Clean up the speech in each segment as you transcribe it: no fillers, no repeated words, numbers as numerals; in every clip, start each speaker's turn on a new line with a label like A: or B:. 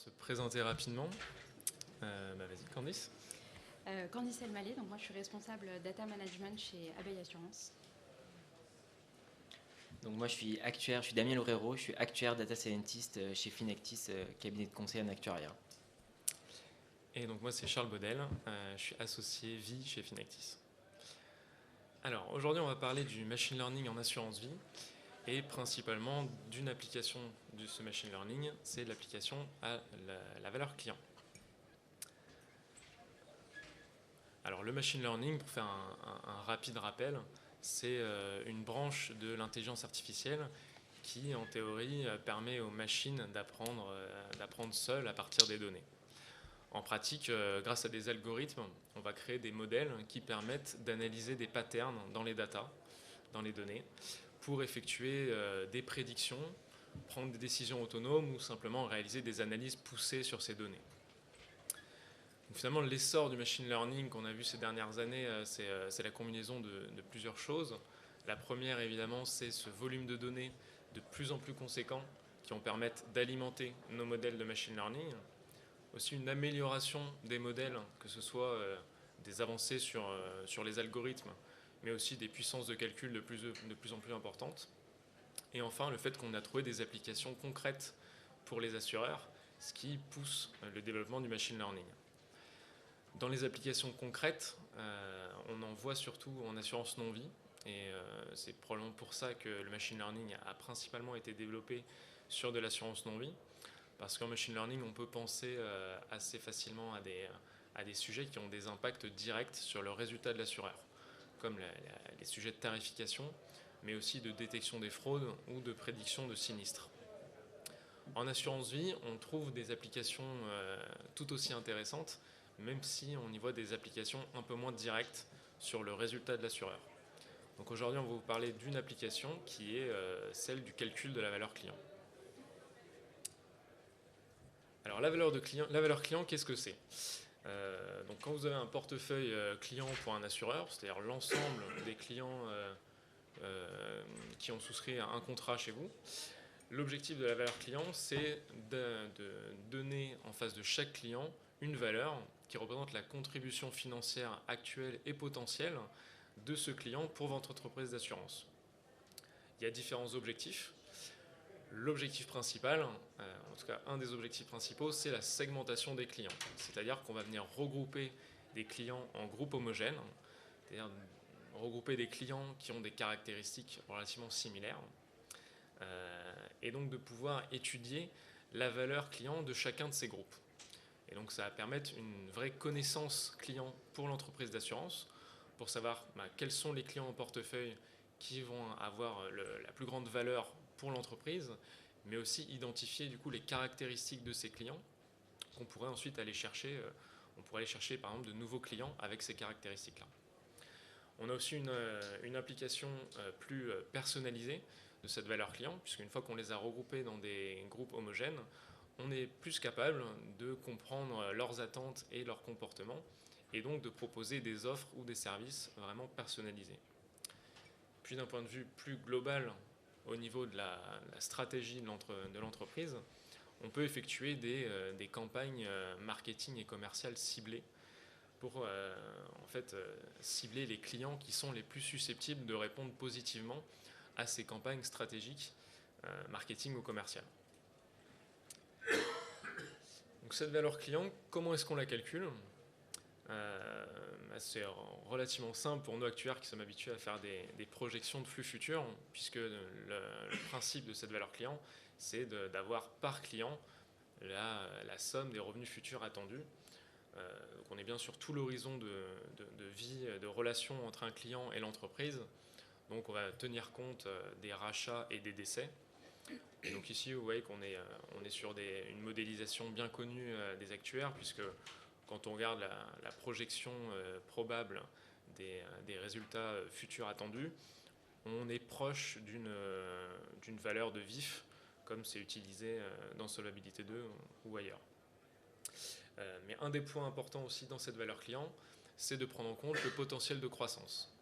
A: Se présenter rapidement. Vas-y, Candice.
B: Candice Elmaleh, donc moi je suis responsable data management chez Abeille Assurance.
C: Donc moi je suis Damien Loureiro, je suis actuaire data scientist chez Finactis, cabinet de conseil en actuariat.
A: Et donc moi c'est Charles Baudel, je suis associé vie chez Finactis. Alors aujourd'hui on va parler du machine learning en assurance vie et principalement d'une application de ce machine learning, c'est l'application à la valeur client. Alors le machine learning, pour faire un rapide rappel, c'est une branche de l'intelligence artificielle qui en théorie permet aux machines d'apprendre seules à partir des données. En pratique, grâce à des algorithmes, on va créer des modèles qui permettent d'analyser des patterns dans les datas, dans les données, pour effectuer des prédictions, prendre des décisions autonomes ou simplement réaliser des analyses poussées sur ces données. Donc finalement, l'essor du machine learning qu'on a vu ces dernières années, c'est la combinaison de plusieurs choses. La première, évidemment, c'est ce volume de données de plus en plus conséquent qui vont permettre d'alimenter nos modèles de machine learning. Aussi une amélioration des modèles, que ce soit des avancées sur les algorithmes, mais aussi des puissances de calcul de plus en plus importantes. Et enfin, le fait qu'on a trouvé des applications concrètes pour les assureurs, ce qui pousse le développement du machine learning. Dans les applications concrètes, on en voit surtout en assurance non-vie, et c'est probablement pour ça que le machine learning a principalement été développé sur de l'assurance non-vie, parce qu'en machine learning, on peut penser assez facilement à des sujets qui ont des impacts directs sur le résultat de l'assureur, comme les sujets de tarification, mais aussi de détection des fraudes ou de prédiction de sinistres. En assurance vie, on trouve des applications tout aussi intéressantes, même si on y voit des applications un peu moins directes sur le résultat de l'assureur. Donc aujourd'hui, on va vous parler d'une application qui est celle du calcul de la valeur client. Alors la valeur client, qu'est-ce que c'est ? Donc quand vous avez un portefeuille client pour un assureur, c'est-à-dire l'ensemble des clients qui ont souscrit un contrat chez vous, l'objectif de la valeur client, c'est de donner en face de chaque client une valeur qui représente la contribution financière actuelle et potentielle de ce client pour votre entreprise d'assurance. Il y a différents objectifs. L'objectif principal, en tout cas un des objectifs principaux, c'est la segmentation des clients. C'est-à-dire qu'on va venir regrouper des clients en groupes homogènes, c'est-à-dire regrouper des clients qui ont des caractéristiques relativement similaires, et donc de pouvoir étudier la valeur client de chacun de ces groupes. Et donc ça va permettre une vraie connaissance client pour l'entreprise d'assurance, pour savoir quels sont les clients en portefeuille qui vont avoir la plus grande valeur pour l'entreprise, mais aussi identifier du coup les caractéristiques de ces clients qu'on pourrait ensuite aller chercher. On pourrait aller chercher par exemple de nouveaux clients avec ces caractéristiques-là. On a aussi une application plus personnalisée de cette valeur client, puisqu'une fois qu'on les a regroupés dans des groupes homogènes, on est plus capable de comprendre leurs attentes et leurs comportements, et donc de proposer des offres ou des services vraiment personnalisés. Puis d'un point de vue plus global, au niveau de la stratégie de l'entreprise, on peut effectuer des campagnes marketing et commerciales ciblées pour en fait cibler les clients qui sont les plus susceptibles de répondre positivement à ces campagnes stratégiques marketing ou commerciales. Donc cette valeur client, comment est-ce qu'on la calcule ? C'est relativement simple pour nous actuaires qui sommes habitués à faire des projections de flux futurs, puisque le principe de cette valeur client, c'est d'avoir par client la somme des revenus futurs attendus. Donc on est bien sur tout l'horizon de vie, de relation entre un client et l'entreprise. Donc on va tenir compte des rachats et des décès. Et donc ici, vous voyez qu'on est sur une modélisation bien connue des actuaires, puisque quand on regarde la projection probable des résultats futurs attendus, on est proche d'une valeur de VIF, comme c'est utilisé dans Solvabilité 2 ou ailleurs. Mais un des points importants aussi dans cette valeur client, c'est de prendre en compte le potentiel de croissance.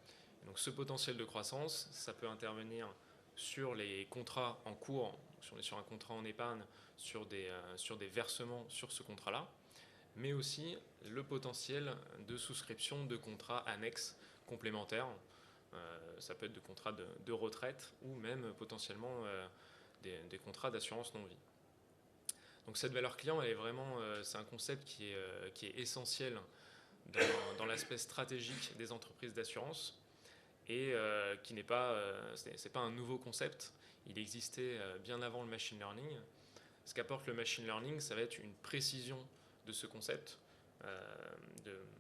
A: Et donc ce potentiel de croissance, ça peut intervenir sur les contrats en cours si on est sur un contrat en épargne, sur des versements sur ce contrat-là, mais aussi le potentiel de souscription de contrats annexes complémentaires. Ça peut être de contrats de retraite ou même potentiellement des contrats d'assurance non-vie. Donc cette valeur client, elle est vraiment, c'est un concept qui est essentiel dans l'aspect stratégique des entreprises d'assurance et qui n'est pas, c'est pas un nouveau concept. Il existait bien avant le machine learning. Ce qu'apporte le machine learning, ça va être une précision de ce concept.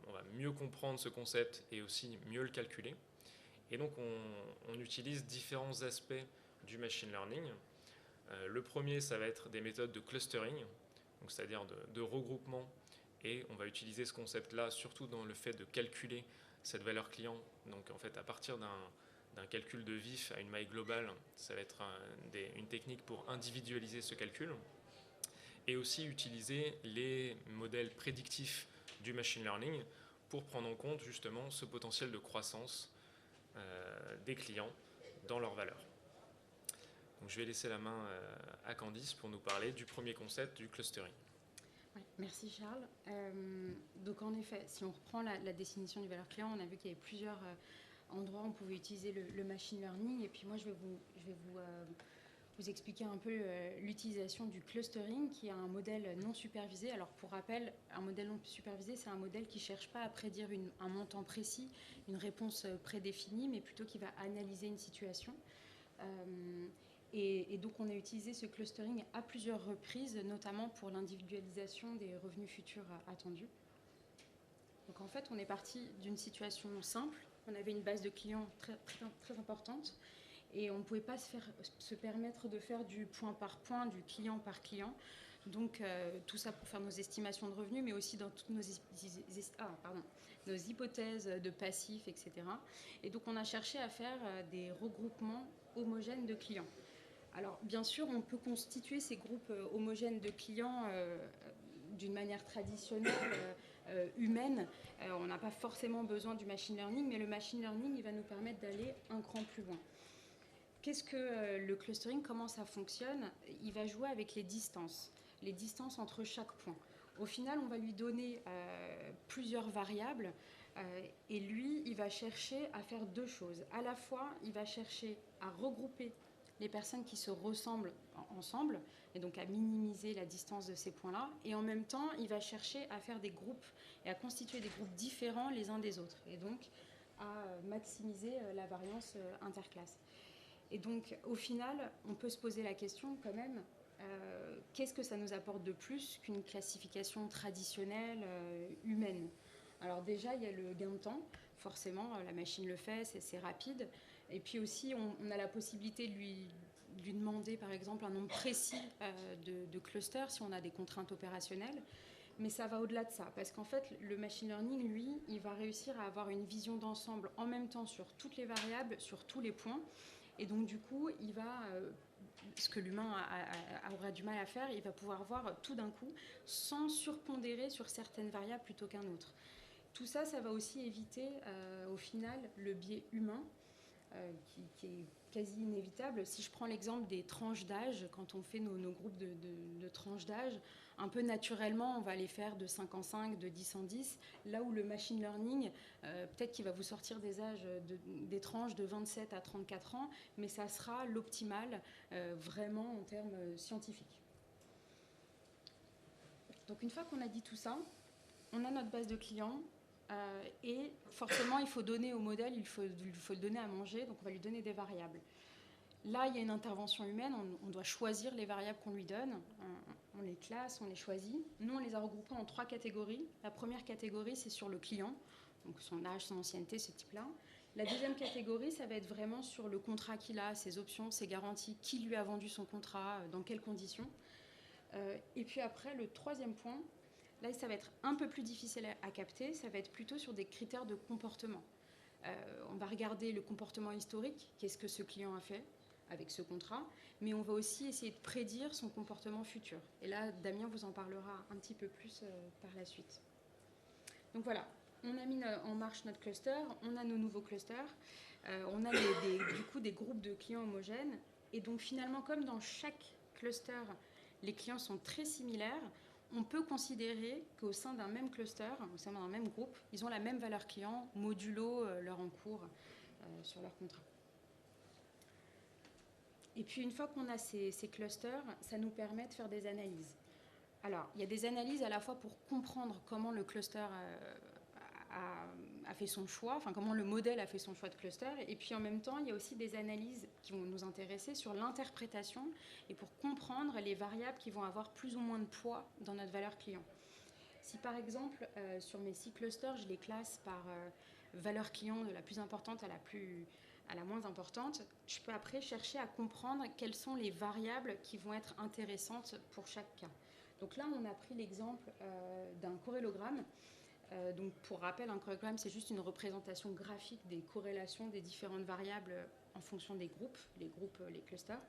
A: On va mieux comprendre ce concept et aussi mieux le calculer. Et donc on utilise différents aspects du machine learning. Le premier, ça va être des méthodes de clustering, c'est-à-dire de regroupement. Et on va utiliser ce concept-là surtout dans le fait de calculer cette valeur client. Donc en fait, à partir d'un calcul de VIF à une maille globale, ça va être une technique pour individualiser ce calcul. Et aussi utiliser les modèles prédictifs du machine learning pour prendre en compte justement ce potentiel de croissance des clients dans leur valeur. Donc, je vais laisser la main à Candice pour nous parler du premier concept du clustering.
B: Ouais, merci Charles. Donc en effet, si on reprend la définition du valeur client, on a vu qu'il y avait plusieurs endroits où on pouvait utiliser le machine learning. Et puis moi, je vais vous expliquer un peu l'utilisation du clustering, qui est un modèle non supervisé. Alors pour rappel, un modèle non supervisé, c'est un modèle qui ne cherche pas à prédire un montant précis, une réponse prédéfinie, mais plutôt qui va analyser une situation. Et donc on a utilisé ce clustering à plusieurs reprises, notamment pour l'individualisation des revenus futurs attendus. Donc en fait, on est parti d'une situation simple. On avait une base de clients très importante et on ne pouvait pas se permettre de faire du point par point, du client par client. Donc tout ça pour faire nos estimations de revenus, mais aussi dans toutes nos hypothèses de passifs, etc. Et donc on a cherché à faire des regroupements homogènes de clients. Alors bien sûr, on peut constituer ces groupes homogènes de clients d'une manière traditionnelle, humaine. On n'a pas forcément besoin du machine learning, mais le machine learning, il va nous permettre d'aller un cran plus loin. Qu'est-ce que le clustering, comment ça fonctionne? Il va jouer avec les distances entre chaque point. Au final, on va lui donner plusieurs variables et lui, il va chercher à faire deux choses. À la fois, il va chercher à regrouper les personnes qui se ressemblent ensemble, et donc à minimiser la distance de ces points-là. Et en même temps, il va chercher à faire des groupes et à constituer des groupes différents les uns des autres, et donc à maximiser la variance interclasse. Et donc, au final, on peut se poser la question quand même, qu'est-ce que ça nous apporte de plus qu'une classification traditionnelle humaine? Alors déjà, il y a le gain de temps. Forcément, la machine le fait, c'est rapide. Et puis aussi, on a la possibilité de lui demander, par exemple, un nombre précis de clusters si on a des contraintes opérationnelles. Mais ça va au-delà de ça, parce qu'en fait, le machine learning, lui, il va réussir à avoir une vision d'ensemble en même temps sur toutes les variables, sur tous les points. Et donc, du coup, il va, ce que l'humain aura du mal à faire, il va pouvoir voir tout d'un coup, sans surpondérer sur certaines variables plutôt qu'un autre. Tout ça, ça va aussi éviter, au final, le biais humain, qui est quasi inévitable. Si je prends l'exemple des tranches d'âge, quand on fait nos groupes de tranches d'âge, un peu naturellement, on va les faire de 5 en 5, de 10 en 10, là où le machine learning, peut-être qu'il va vous sortir des âges, des tranches de 27 à 34 ans, mais ça sera l'optimal vraiment en termes scientifiques. Donc une fois qu'on a dit tout ça, on a notre base de clients, et forcément, il faut donner au modèle, il faut le donner à manger, donc on va lui donner des variables. Là, il y a une intervention humaine, on doit choisir les variables qu'on lui donne, on les classe, on les choisit. Nous, on les a regroupées en 3 catégories. La première catégorie, c'est sur le client, donc son âge, son ancienneté, ce type-là. La deuxième catégorie, ça va être vraiment sur le contrat qu'il a, ses options, ses garanties, qui lui a vendu son contrat, dans quelles conditions. Et puis après, le troisième point, là, ça va être un peu plus difficile à capter, ça va être plutôt sur des critères de comportement. On va regarder le comportement historique, qu'est-ce que ce client a fait avec ce contrat, mais on va aussi essayer de prédire son comportement futur. Et là, Damien vous en parlera un petit peu plus par la suite. Donc voilà, on a mis en marche notre cluster, on a nos nouveaux clusters, on a du coup des groupes de clients homogènes, et donc finalement, comme dans chaque cluster, les clients sont très similaires, on peut considérer qu'au sein d'un même cluster, au sein d'un même groupe, ils ont la même valeur client, modulo leur encours sur leur contrat. Et puis une fois qu'on a ces clusters, ça nous permet de faire des analyses. Alors, il y a des analyses à la fois pour comprendre comment le cluster a fait son choix, enfin comment le modèle a fait son choix de cluster, et puis en même temps, il y a aussi des analyses qui vont nous intéresser sur l'interprétation et pour comprendre les variables qui vont avoir plus ou moins de poids dans notre valeur client. Si par exemple, sur mes 6 clusters, je les classe par valeur client de la plus importante à la moins importante, je peux après chercher à comprendre quelles sont les variables qui vont être intéressantes pour chaque cas. Donc là, on a pris l'exemple d'un corrélogramme. Donc pour rappel, un corrélogramme, c'est juste une représentation graphique des corrélations des différentes variables en fonction des groupes, les clusters.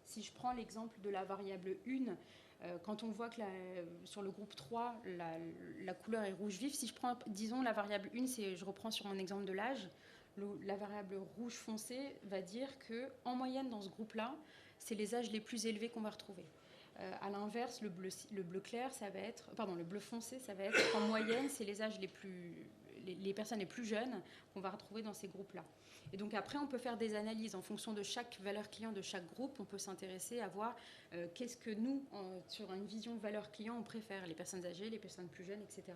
B: Si je prends l'exemple de la variable 1, quand on voit que sur le groupe 3, la couleur est rouge vif, si je prends, disons, la variable 1, je reprends sur mon exemple de l'âge, la variable rouge foncé va dire qu'en moyenne, dans ce groupe-là, c'est les âges les plus élevés qu'on va retrouver. À l'inverse, le bleu clair, le bleu foncé, ça va être en moyenne, c'est les âges les personnes les plus jeunes qu'on va retrouver dans ces groupes-là. Et donc après, on peut faire des analyses en fonction de chaque valeur client de chaque groupe. On peut s'intéresser à voir qu'est-ce que nous, sur une vision valeur client, on préfère, les personnes âgées, les personnes plus jeunes, etc.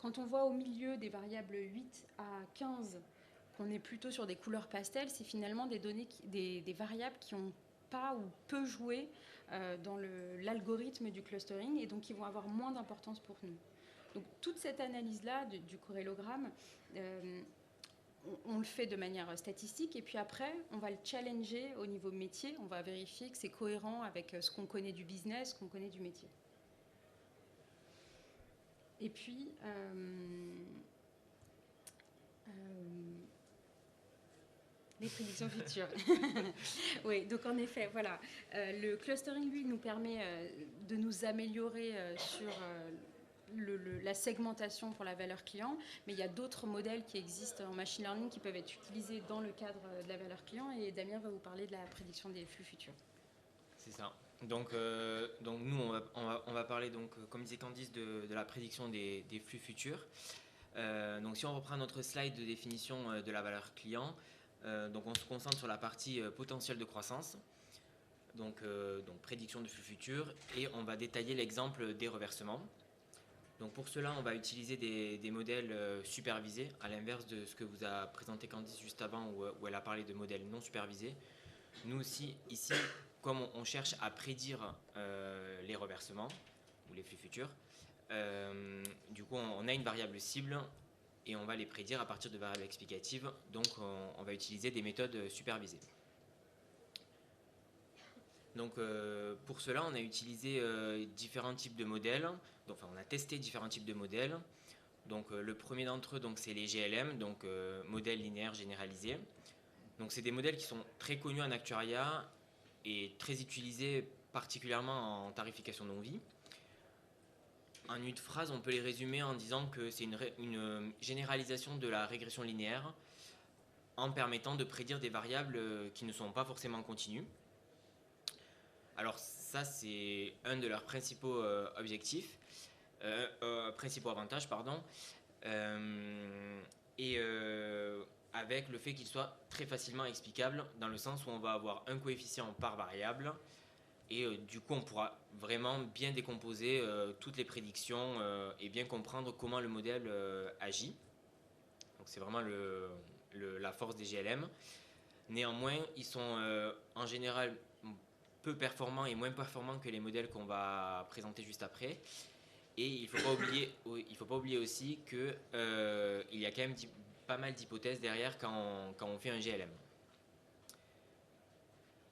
B: Quand on voit au milieu des variables 8 à 15 qu'on est plutôt sur des couleurs pastel, c'est finalement des données, des variables qui n'ont pas ou peu joué dans l'algorithme du clustering et donc qui vont avoir moins d'importance pour nous. Donc toute cette analyse-là du corrélogramme, on le fait de manière statistique et puis après, on va le challenger au niveau métier. On va vérifier que c'est cohérent avec ce qu'on connaît du business, ce qu'on connaît du métier. Et puis, les prédictions futures. Oui, donc en effet, voilà. Le clustering, lui, nous permet de nous améliorer sur la segmentation pour la valeur client, mais il y a d'autres modèles qui existent en machine learning qui peuvent être utilisés dans le cadre de la valeur client, et Damien va vous parler de la prédiction des flux futurs.
C: C'est ça. Donc nous, on va parler, donc, comme disait Candice, de la prédiction des flux futurs. Donc si on reprend notre slide de définition de la valeur client, donc on se concentre sur la partie potentiel de croissance, donc prédiction de flux futurs, et on va détailler l'exemple des reversements. Donc pour cela, on va utiliser des modèles supervisés, à l'inverse de ce que vous a présenté Candice juste avant, où elle a parlé de modèles non supervisés. Nous aussi, ici, comme on cherche à prédire les reversements ou les flux futurs, du coup, on a une variable cible et on va les prédire à partir de variables explicatives. Donc, on va utiliser des méthodes supervisées. Donc, pour cela, on a utilisé différents types de modèles. Donc, on a testé différents types de modèles. Donc, le premier d'entre eux, c'est les GLM, donc modèles linéaires généralisés. Donc, c'est des modèles qui sont très connus en actuariat et très utilisés particulièrement en tarification non-vie. En une phrase, on peut les résumer en disant que c'est une généralisation de la régression linéaire en permettant de prédire des variables qui ne sont pas forcément continues. Alors ça, c'est un de leurs principaux principaux avantages, pardon, avec le fait qu'il soit très facilement explicable dans le sens où on va avoir un coefficient par variable et du coup on pourra vraiment bien décomposer toutes les prédictions et bien comprendre comment le modèle agit. Donc c'est vraiment la force des GLM. Néanmoins, ils sont en général peu performants et moins performants que les modèles qu'on va présenter juste après. Et il ne faut pas oublier aussi qu'il y a quand même pas mal d'hypothèses derrière quand on fait un GLM.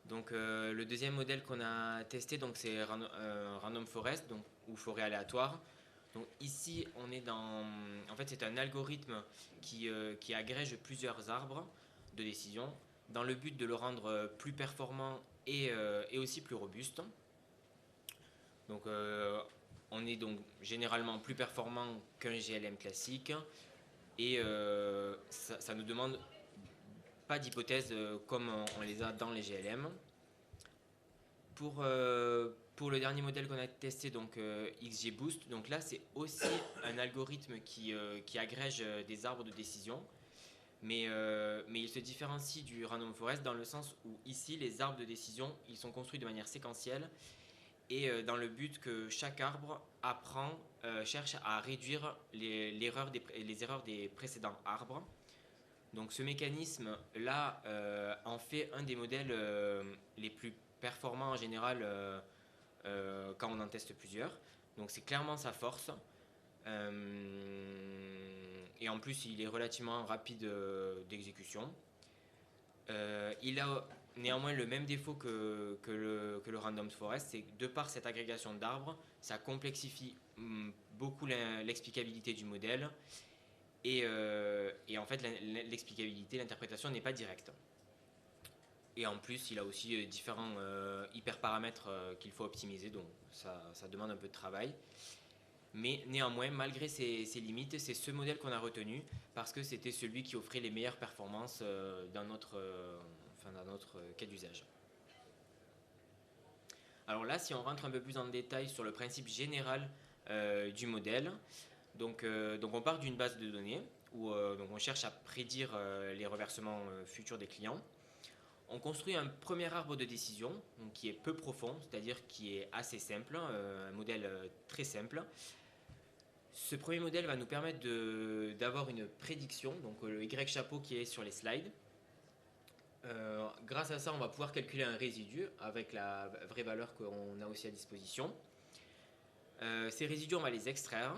C: Donc le deuxième modèle qu'on a testé, c'est Random Forest, ou forêt aléatoire. Donc ici, on est en fait, c'est un algorithme qui agrège plusieurs arbres de décision dans le but de le rendre plus performant et aussi plus robuste. Donc on est donc généralement plus performant qu'un GLM classique et ça ne demande pas d'hypothèses comme on les a dans les GLM. Pour le dernier modèle qu'on a testé, donc XGBoost, donc là c'est aussi un algorithme qui agrège des arbres de décision, mais il se différencie du Random Forest dans le sens où ici les arbres de décision ils sont construits de manière séquentielle et dans le but que chaque arbre cherche à réduire les erreurs des précédents arbres. Donc ce mécanisme là en fait un des modèles les plus performants en général quand on en teste plusieurs. Donc c'est clairement sa force. Et en plus il est relativement rapide d'exécution. Il a néanmoins le même défaut que le Random Forest, c'est que de par cette agrégation d'arbres, ça complexifie beaucoup l'explicabilité du modèle et en fait l'explicabilité, l'interprétation n'est pas directe. Et en plus, il a aussi différents hyperparamètres qu'il faut optimiser, donc ça demande un peu de travail. Mais néanmoins, malgré ses limites, c'est ce modèle qu'on a retenu parce que c'était celui qui offrait les meilleures performances dans notre cas d'usage. Alors là, si on rentre un peu plus en détail sur le principe général du modèle, donc on part d'une base de données où donc on cherche à prédire les reversements futurs des clients. On construit un premier arbre de décision donc qui est peu profond, c'est-à-dire qui est assez simple, un modèle très simple. Ce premier modèle va nous permettre d'avoir une prédiction, donc le Y chapeau qui est sur les slides. Grâce à ça, on va pouvoir calculer un résidu avec la vraie valeur qu'on a aussi à disposition. Ces résidus, on va les extraire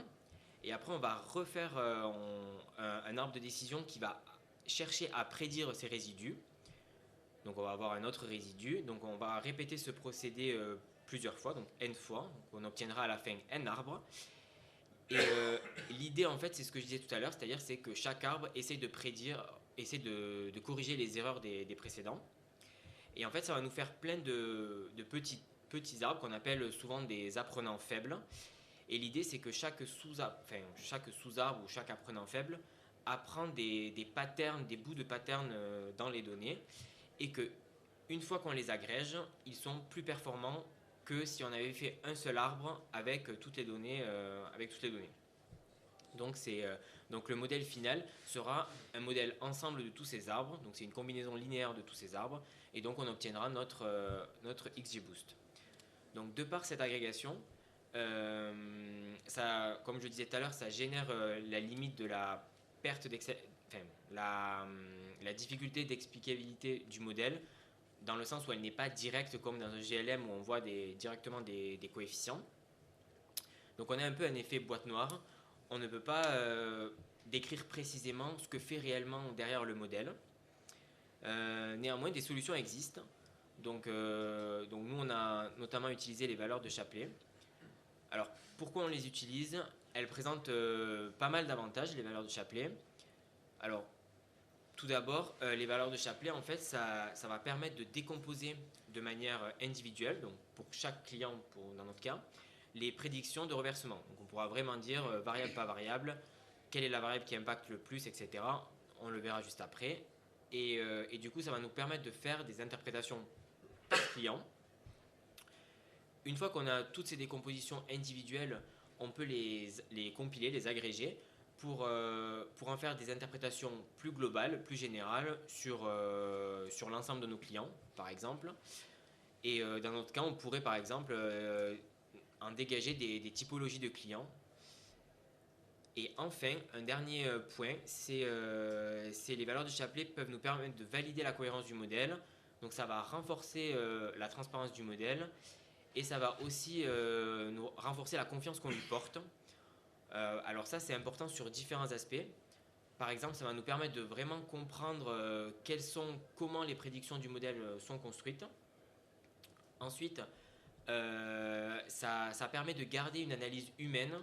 C: et après on va refaire un arbre de décision qui va chercher à prédire ces résidus. Donc on va avoir un autre résidu, donc on va répéter ce procédé plusieurs fois, donc n fois, donc on obtiendra à la fin n arbres. Et l'idée en fait c'est ce que je disais tout à l'heure, c'est-à-dire c'est que chaque arbre essaie de corriger les erreurs des précédents. Et en fait ça va nous faire plein de petits arbres qu'on appelle souvent des apprenants faibles. Et l'idée c'est que chaque sous-arbre ou chaque apprenant faible apprend des patterns, des bouts de patterns dans les données. Et que une fois qu'on les agrège, ils sont plus performants que si on avait fait un seul arbre avec toutes les données. Donc le modèle final sera un modèle ensemble de tous ces arbres. Donc c'est une combinaison linéaire de tous ces arbres. Et donc on obtiendra notre XGBoost. Donc de par cette agrégation, comme je disais tout à l'heure, ça génère la limite de la perte la difficulté d'explicabilité du modèle, dans le sens où elle n'est pas directe comme dans un GLM où on voit directement des coefficients. Donc on a un peu un effet boîte noire. On ne peut pas décrire précisément ce que fait réellement derrière le modèle. Néanmoins, des solutions existent. Donc nous, on a notamment utilisé les valeurs de Shapley. Alors, pourquoi on les utilise? Elles présentent pas mal d'avantages, les valeurs de Shapley. Alors, tout d'abord, les valeurs de Shapley, en fait, ça va permettre de décomposer de manière individuelle, donc pour chaque client, dans notre cas, les prédictions de reversement. Donc, on pourra vraiment dire variable par variable, quelle est la variable qui impacte le plus, etc. On le verra juste après. Et du coup, ça va nous permettre de faire des interprétations par client. Une fois qu'on a toutes ces décompositions individuelles, on peut les compiler, les agréger pour en faire des interprétations plus globales, plus générales sur l'ensemble de nos clients, par exemple. Et dans notre cas, on pourrait, par exemple, en dégager des typologies de clients. Et enfin, un dernier point, c'est les valeurs de Shapley peuvent nous permettre de valider la cohérence du modèle. Donc ça va renforcer la transparence du modèle et ça va aussi nous renforcer la confiance qu'on lui porte. Alors ça, c'est important sur différents aspects. Par exemple, ça va nous permettre de vraiment comprendre comment les prédictions du modèle sont construites. Ensuite, ça permet de garder une analyse humaine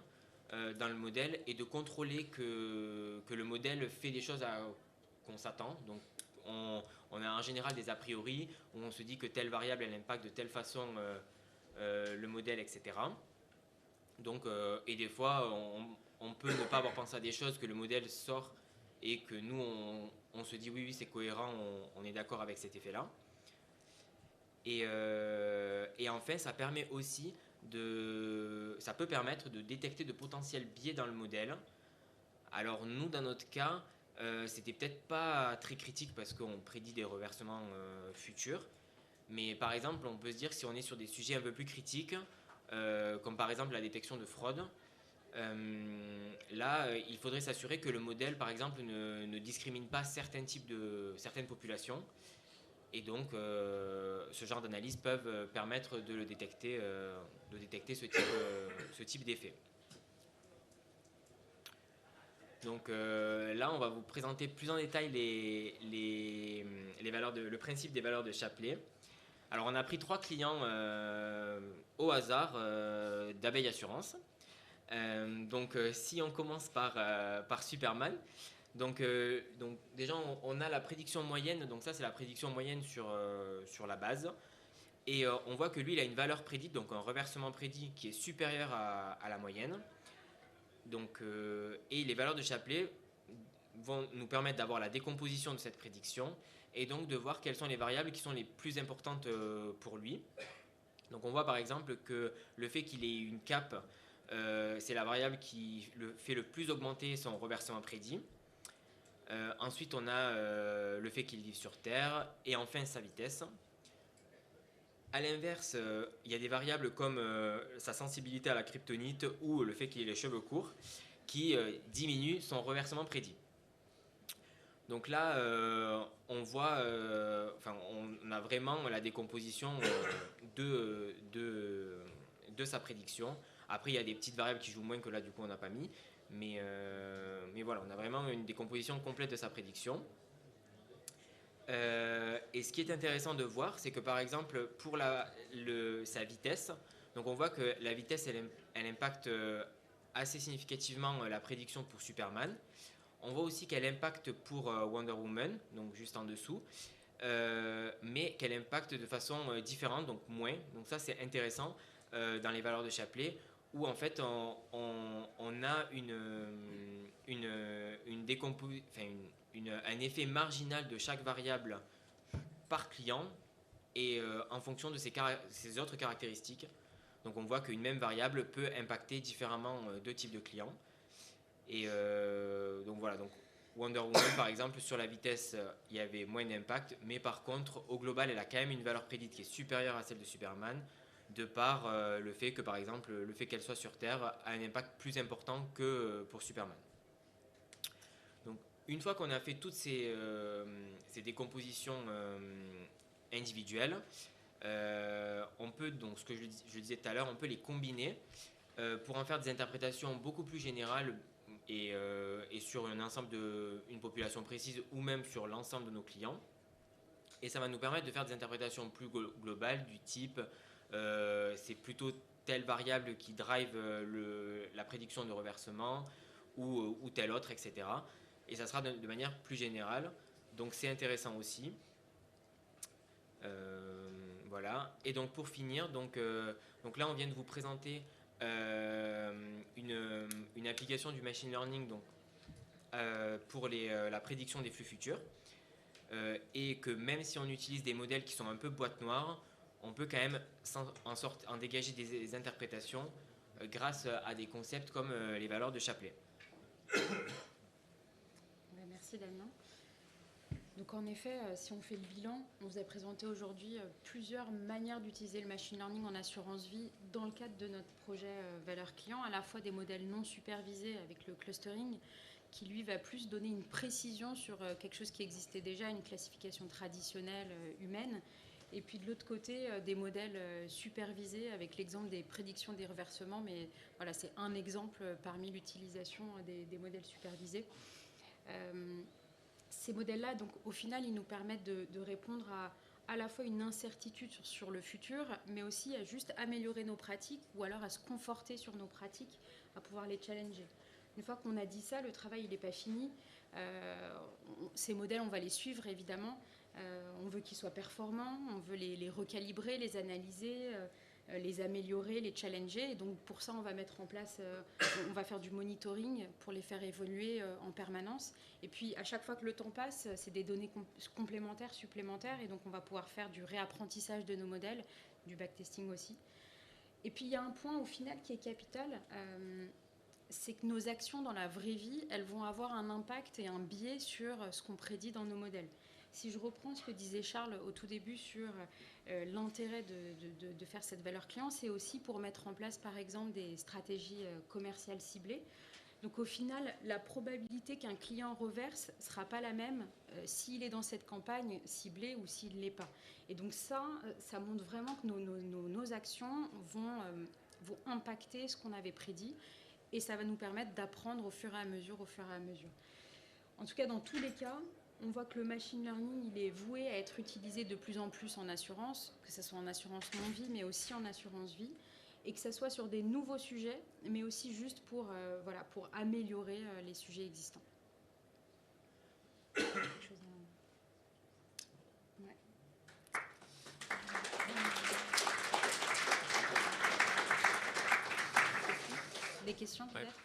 C: dans le modèle et de contrôler que le modèle fait des choses qu'on s'attend. Donc, on a en général des a priori où on se dit que telle variable elle impacte de telle façon le modèle, etc. Donc, et des fois, on peut ne pas avoir pensé à des choses que le modèle sort et que nous, on se dit oui, c'est cohérent, on est d'accord avec cet effet-là. Et Et enfin, ça permet aussi ça peut permettre de détecter de potentiels biais dans le modèle. Alors nous, dans notre cas, c'était peut-être pas très critique parce qu'on prédit des reversements futurs. Mais par exemple, on peut se dire que si on est sur des sujets un peu plus critiques, comme par exemple la détection de fraude, là, il faudrait s'assurer que le modèle, par exemple, ne discrimine pas certaines populations. Et donc, ce genre d'analyses peuvent permettre de détecter ce type d'effet. Donc là, on va vous présenter plus en détail le principe des valeurs de Chapelet. Alors, on a pris 3 clients au hasard d'Abeille Assurance. Donc, si on commence par Superman, donc déjà, on a la prédiction moyenne. Donc ça, c'est la prédiction moyenne sur la base. Et on voit que lui, il a une valeur prédite, donc un reversement prédit qui est supérieur à la moyenne. Donc, et les valeurs de Chapelet vont nous permettre d'avoir la décomposition de cette prédiction et donc de voir quelles sont les variables qui sont les plus importantes pour lui. Donc on voit par exemple que le fait qu'il ait une cape, c'est la variable qui fait le plus augmenter son reversement prédit. Ensuite on a le fait qu'il vive sur Terre et enfin sa vitesse. A l'inverse, il y a des variables comme sa sensibilité à la kryptonite ou le fait qu'il ait les cheveux courts qui diminuent son reversement prédit. Donc là, on voit, on a vraiment la décomposition de sa prédiction. Après, il y a des petites variables qui jouent moins que là, du coup, on n'a pas mis. Mais voilà, on a vraiment une décomposition complète de sa prédiction. Et ce qui est intéressant de voir, c'est que par exemple, pour sa vitesse, donc on voit que la vitesse, elle impacte assez significativement la prédiction pour Superman. On voit aussi qu'elle impacte pour Wonder Woman, donc juste en dessous, mais qu'elle impacte de façon différente, donc moins. Donc ça, c'est intéressant dans les valeurs de Chapelet, où en fait, on a un effet marginal de chaque variable par client et en fonction de ses autres caractéristiques. Donc on voit qu'une même variable peut impacter différemment deux types de clients. Et donc voilà, donc Wonder Woman par exemple, sur la vitesse, il y avait moins d'impact, mais par contre, au global, elle a quand même une valeur prédite qui est supérieure à celle de Superman, de par le fait que par exemple, le fait qu'elle soit sur Terre a un impact plus important que pour Superman. Donc une fois qu'on a fait toutes ces décompositions individuelles, on peut, donc ce que je disais tout à l'heure, on peut les combiner pour en faire des interprétations beaucoup plus générales et sur une population précise ou même sur l'ensemble de nos clients. Et ça va nous permettre de faire des interprétations plus globales du type c'est plutôt telle variable qui drive la prédiction de reversement ou telle autre, etc. Et ça sera de manière plus générale. Donc c'est intéressant aussi. Voilà. Et donc pour finir, donc là on vient de vous présenter une application du machine learning donc, pour la prédiction des flux futurs. Et que même si on utilise des modèles qui sont un peu boîte noire, on peut quand même en dégager des interprétations grâce à des concepts comme les valeurs de Chapelet.
B: Merci Damien. Donc en effet, si on fait le bilan, on vous a présenté aujourd'hui plusieurs manières d'utiliser le machine learning en assurance vie dans le cadre de notre projet valeur client, à la fois des modèles non supervisés avec le clustering, qui lui va plus donner une précision sur quelque chose qui existait déjà, une classification traditionnelle humaine, et puis de l'autre côté, des modèles supervisés avec l'exemple des prédictions des reversements, mais voilà, c'est un exemple parmi l'utilisation des modèles supervisés. Ces modèles-là, donc, au final, ils nous permettent de répondre à la fois une incertitude sur le futur, mais aussi à juste améliorer nos pratiques ou alors à se conforter sur nos pratiques, à pouvoir les challenger. Une fois qu'on a dit ça, le travail il n'est pas fini. Ces modèles, on va les suivre évidemment. On veut qu'ils soient performants, on veut les recalibrer, les analyser, les améliorer, les challenger. Et donc pour ça, on va mettre en place, on va faire du monitoring pour les faire évoluer en permanence. Et puis à chaque fois que le temps passe, c'est des données complémentaires, supplémentaires. Et donc on va pouvoir faire du réapprentissage de nos modèles, du backtesting aussi. Et puis il y a un point au final qui est capital, c'est que nos actions dans la vraie vie, elles vont avoir un impact et un biais sur ce qu'on prédit dans nos modèles. Si je reprends ce que disait Charles au tout début sur l'intérêt de faire cette valeur client, c'est aussi pour mettre en place par exemple des stratégies commerciales ciblées. Donc au final, la probabilité qu'un client reverse ne sera pas la même s'il est dans cette campagne ciblée ou s'il ne l'est pas. Et donc ça montre vraiment que nos actions vont impacter ce qu'on avait prédit et ça va nous permettre d'apprendre au fur et à mesure. En tout cas, dans tous les cas, on voit que le machine learning, il est voué à être utilisé de plus en plus en assurance, que ce soit en assurance non-vie, mais aussi en assurance vie, et que ce soit sur des nouveaux sujets, mais aussi juste pour améliorer les sujets existants. Ouais. Des questions peut-être ?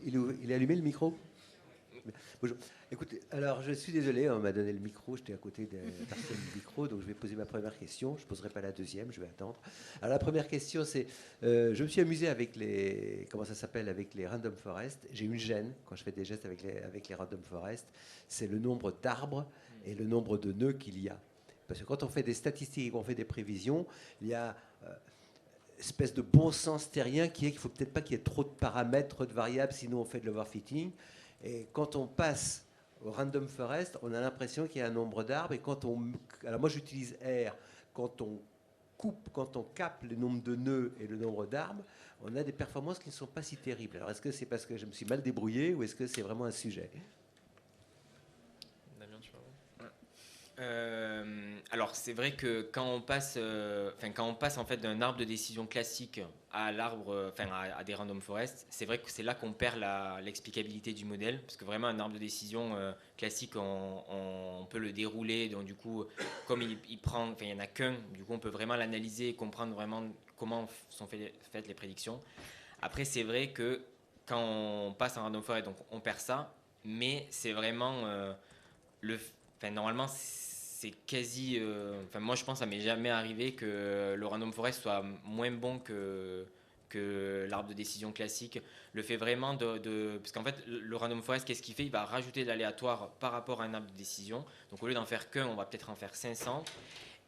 D: Il est allumé le micro ? Bonjour. Écoutez, alors je suis désolé, on m'a donné le micro, j'étais à côté de la personne du micro, donc je vais poser ma première question. Je ne poserai pas la deuxième, je vais attendre. Alors la première question, c'est, je me suis amusé avec les random forest. J'ai une gêne quand je fais des gestes avec les random forest, c'est le nombre d'arbres et le nombre de nœuds qu'il y a. Parce que quand on fait des statistiques et qu'on fait des prévisions, il y a espèce de bon sens terrien qui est qu'il ne faut peut-être pas qu'il y ait trop de paramètres, trop de variables, sinon on fait de l'overfitting. Et quand on passe au random forest, on a l'impression qu'il y a un nombre d'arbres. Et alors moi j'utilise R. Quand on capte le nombre de nœuds et le nombre d'arbres, on a des performances qui ne sont pas si terribles. Alors est-ce que c'est parce que je me suis mal débrouillé ou est-ce que c'est vraiment un sujet ?
A: Damien, tu vois.
C: Alors c'est vrai que quand on passe en fait d'un arbre de décision classique à à des random forest, c'est vrai que c'est là qu'on perd l'explicabilité du modèle, parce que vraiment un arbre de décision classique, on peut le dérouler, donc du coup comme il y en a qu'un, du coup on peut vraiment l'analyser et comprendre vraiment comment sont faites les prédictions. Après c'est vrai que quand on passe en random forest, donc on perd ça, mais c'est vraiment normalement, c'est quasi. Moi, je pense que ça m'est jamais arrivé que le random forest soit moins bon que l'arbre de décision classique. Le fait vraiment parce qu'en fait, le random forest, qu'est-ce qu'il fait ? Il va rajouter de l'aléatoire par rapport à un arbre de décision. Donc, au lieu d'en faire qu'un, on va peut-être en faire 500.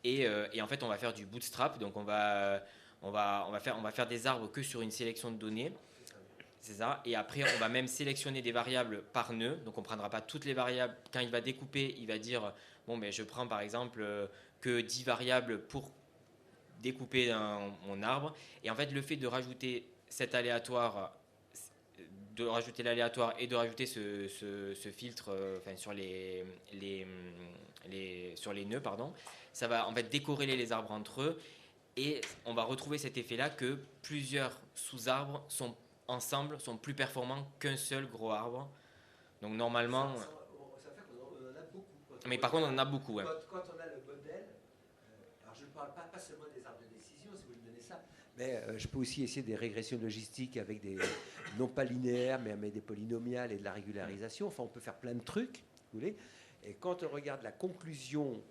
C: Et en fait, on va faire du bootstrap. Donc, on va faire des arbres que sur une sélection de données. C'est ça. Et après, on va même sélectionner des variables par nœud. Donc, on ne prendra pas toutes les variables. Quand il va découper, il va dire je prends par exemple que 10 variables pour découper mon arbre. Et en fait, le fait de rajouter cet aléatoire, de rajouter l'aléatoire et de rajouter ce filtre sur les nœuds, ça va en fait décorréler les arbres entre eux. Et on va retrouver cet effet-là que plusieurs sous-arbres ensemble sont plus performants qu'un seul gros arbre. Donc normalement.
D: Ça fait qu'on en a beaucoup.
C: Mais par contre, on en a beaucoup. Ouais.
D: Quand on a le modèle, alors je ne parle pas seulement des arbres de décision, si vous me donnez ça, mais je peux aussi essayer des régressions logistiques avec des, non pas linéaires, mais des polynomiales et de la régularisation. Enfin, on peut faire plein de trucs, vous voulez. Et quand on regarde la conclusion,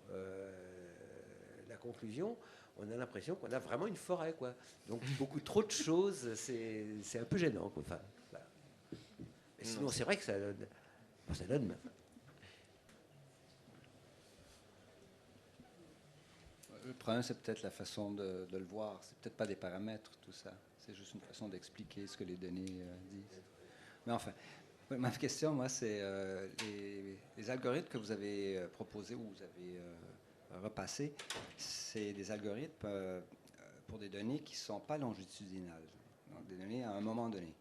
D: on a l'impression qu'on a vraiment une forêt, quoi. Donc beaucoup trop de choses, c'est un peu gênant, quoi. Enfin, voilà. Mais sinon, c'est vrai que ça donne.
E: Le problème, c'est peut-être la façon de le voir. C'est peut-être pas des paramètres, tout ça. C'est juste une façon d'expliquer ce que les données disent. Mais enfin, ma question, moi, c'est les algorithmes que vous avez proposés ou vous avez repassés, c'est des algorithmes pour des données qui ne sont pas longitudinales. Donc, des données à un moment donné.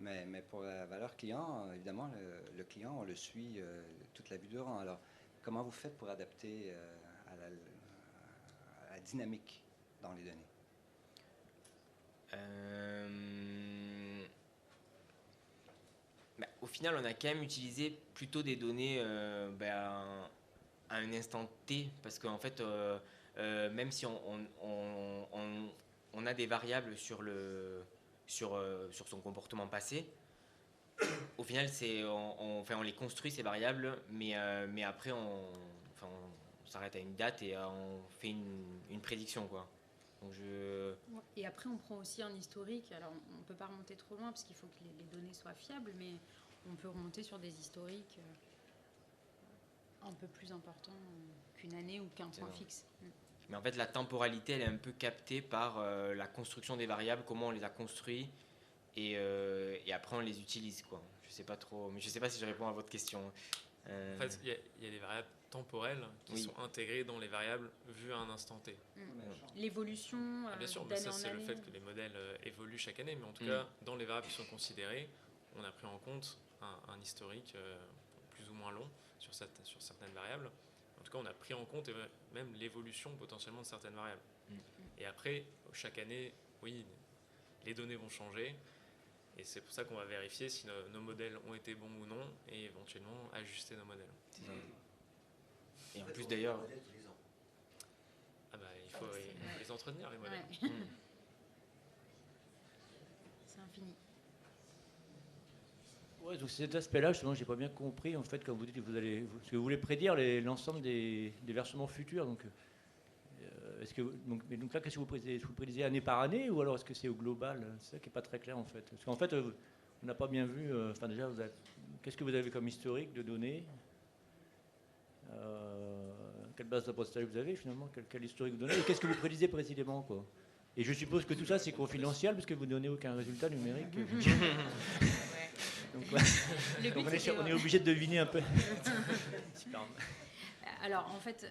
E: Mais pour la valeur client, évidemment, le client, on le suit toute la vie durant. Alors, comment vous faites pour adapter à la dynamique dans les données?
C: Au final, on a quand même utilisé plutôt des données à un instant T, parce qu'en fait, même si on a des variables sur son comportement passé, au final, on les construit, ces variables, mais après, s'arrête à une date et on fait une prédiction, quoi. Donc
B: Et après, on prend aussi un historique. Alors, on ne peut pas remonter trop loin parce qu'il faut que les données soient fiables, mais on peut remonter sur des historiques un peu plus importants qu'une année ou qu'un point fixe.
C: Mais en fait, la temporalité, elle est un peu captée par la construction des variables, comment on les a construits, et après on les utilise, quoi. Je sais pas trop, mais je sais pas si je réponds à votre question.
A: En fait, il y a des variables temporelles qui sont intégrées dans les variables vues à un instant T.
B: L'évolution
A: bien sûr,
B: d'année
A: ça
B: en
A: c'est le
B: année.
A: fait que les modèles évoluent chaque année, mais en tout cas, dans les variables qui sont considérées, on a pris en compte un historique plus ou moins long sur certaines variables. En tout cas, on a pris en compte même l'évolution potentiellement de certaines variables. Et après, chaque année, oui, les données vont changer. Et c'est pour ça qu'on va vérifier si nos modèles ont été bons ou non et éventuellement ajuster nos modèles.
C: Et en plus d'ailleurs...
A: Ah bah, il faut les entretenir, les modèles.
B: Ouais. C'est infini.
F: Ouais, donc cet aspect-là, justement, j'ai pas bien compris. En fait, quand vous dites que parce que vous voulez prédire l'ensemble des versements futurs. Donc, est-ce que donc là, qu'est-ce que vous prédisez année par année ou alors est-ce que c'est au global? C'est ça qui est pas très clair en fait. Parce qu'en fait, on n'a pas bien vu. Enfin, déjà, qu'est-ce que vous avez comme historique de données? Quelle base d'apprentissage vous avez finalement? Quel historique vous donnez? Et qu'est-ce que vous prédisez précisément, quoi? Et je suppose que tout ça c'est confidentiel parce que vous ne donnez aucun résultat numérique. Donc, on est obligé de deviner un peu.
B: Alors en fait,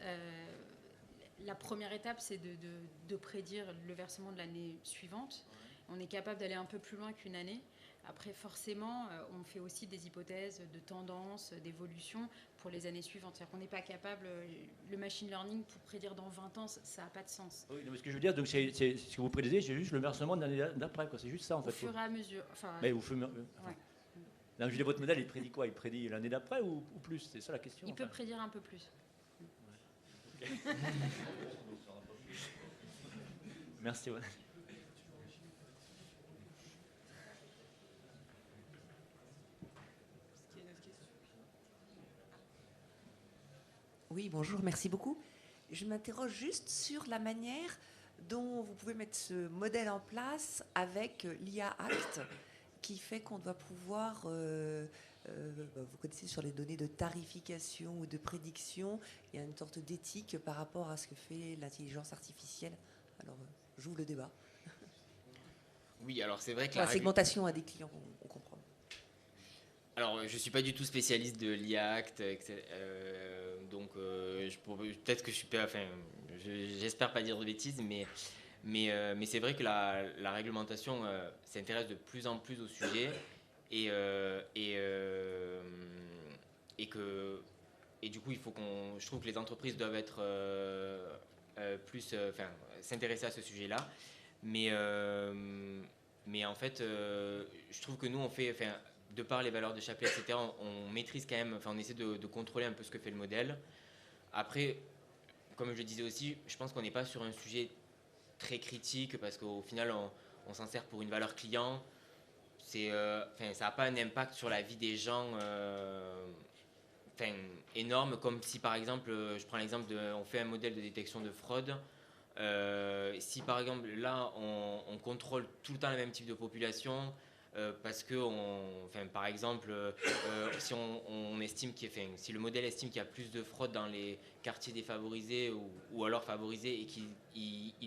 B: la première étape c'est de prédire le versement de l'année suivante. On est capable d'aller un peu plus loin qu'une année. Après, forcément, on fait aussi des hypothèses de tendance, d'évolution pour les années suivantes. C'est-à-dire qu'on n'est pas capable, le machine learning, pour prédire dans 20 ans, ça n'a pas de sens.
F: Oui, mais ce que je veux dire, donc c'est ce que vous prédisez, c'est juste le versement de l'année d'après, quoi. C'est juste ça, en fait.
B: Au fur et à mesure.
F: Mais au fur et à mesure. Non, je veux dire, votre modèle, il prédit quoi? Il prédit l'année d'après ou plus? C'est ça la question.
B: Il peut prédire un peu plus.
F: Ouais. Merci. Ouais.
G: Oui, bonjour, merci beaucoup. Je m'interroge juste sur la manière dont vous pouvez mettre ce modèle en place avec l'IA Act, qui fait qu'on doit pouvoir, vous connaissez sur les données de tarification ou de prédiction, il y a une sorte d'éthique par rapport à ce que fait l'intelligence artificielle. Alors, j'ouvre le débat.
C: Oui, alors c'est vrai que
G: la segmentation à des clients, on comprend.
C: Alors, je ne suis pas du tout spécialiste de l'IA Act, donc peut-être que je suis pas, enfin, j'espère pas dire de bêtises, mais c'est vrai que la réglementation s'intéresse de plus en plus au sujet et du coup, je trouve que les entreprises doivent être s'intéresser à ce sujet-là, mais en fait, je trouve que nous on fait, de par les valeurs de Shapley, etc., on maîtrise quand même, on essaie de contrôler un peu ce que fait le modèle. Après, comme je le disais aussi, je pense qu'on n'est pas sur un sujet très critique parce qu'au final, on s'en sert pour une valeur client. Ça n'a pas un impact sur la vie des gens énorme, comme si par exemple, je prends l'exemple on fait un modèle de détection de fraude. Si par exemple là on contrôle tout le temps le même type de population parce que par exemple si on estime si le modèle estime qu'il y a plus de fraude dans les quartiers défavorisés ou alors favorisés et qu'il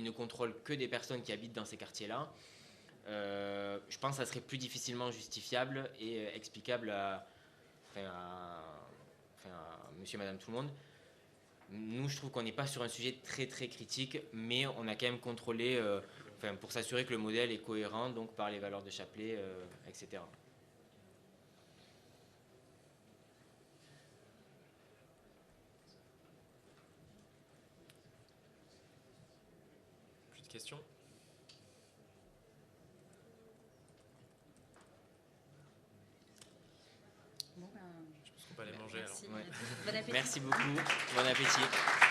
C: ne contrôle que des personnes qui habitent dans ces quartiers là, je pense que ça serait plus difficilement justifiable et explicable à monsieur, madame, tout le monde. Nous, je trouve qu'on n'est pas sur un sujet très très critique, mais on a quand même contrôlé pour s'assurer que le modèle est cohérent donc par les valeurs de Shapley, etc.
A: Plus de questions?
B: Bon,
A: je pense qu'on peut aller manger.
B: Merci.
A: Alors.
B: Ouais. Bon appétit.
C: Merci beaucoup. Bon appétit.